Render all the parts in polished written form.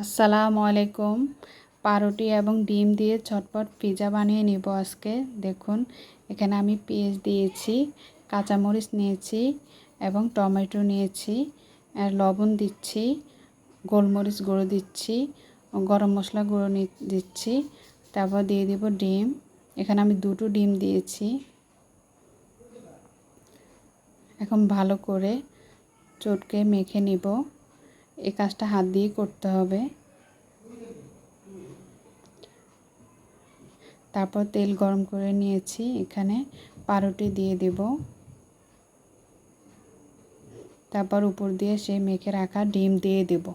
আসসালামু আলাইকুম। পাউরুটি এবং ডিম দিয়ে ঝটপট পিৎজা বানিয়ে নিব আজকে। দেখুন এখানে আমি পেঁয়াজ দিয়েছি, কাঁচামরিচ নিয়েছি এবং টমেটো নিয়েছি, আর লবণ দিচ্ছি, গোলমরিচ গুঁড়ো দিচ্ছি, গরম মশলা গুঁড়ো দিচ্ছি। তারপর দিয়ে দেব ডিম। এখানে আমি দুটো ডিম দিয়েছি। এখন ভালো করে চটকে মেখে নিব। এই কাজটা হাত দিয়ে করতে হবে। তারপর তেল গরম করে নিয়েছি, এখানে পাউরুটি দিয়ে দেব। তারপর উপর দিয়ে সেই মেখে রাখা ডিম দিয়ে দেব।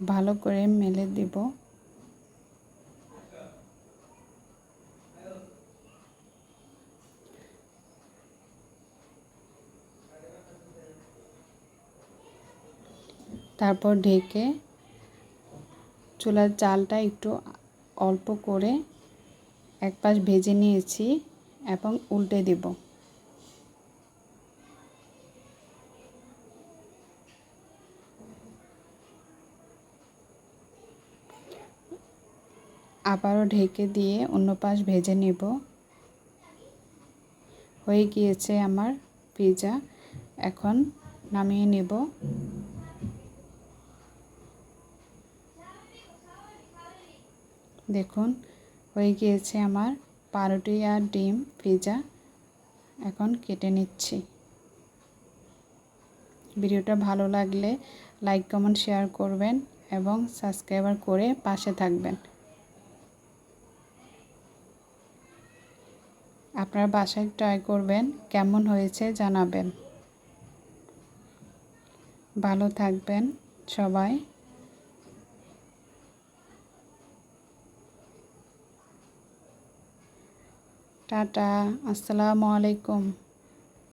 ভালো করে মেলে দেব। তারপর ঢেকে চুলার জালটা একটু অল্প করে এক পাশ ভেজে নিয়েছি এবং উল্টে দেব। আবারও ঢেকে দিয়ে অন্য পাশ ভেজে নেব। হয়ে গিয়েছে আমার পিৎজা। এখন নামিয়ে নেব। দেখুন হয়ে গিয়েছে আমার পাউরুটি আর ডিম পিৎজা। এখন কেটে নিচ্ছি। ভিডিওটা ভালো লাগলে লাইক কমেন্ট শেয়ার করবেন এবং সাবস্ক্রাইব করে পাশে থাকবেন। আপনারা বাসায় ট্রাই করবেন, কেমন হয়েছে জানাবেন। ভালো থাকবেন সবাই। টাটা, আসসালামু আলাইকুম।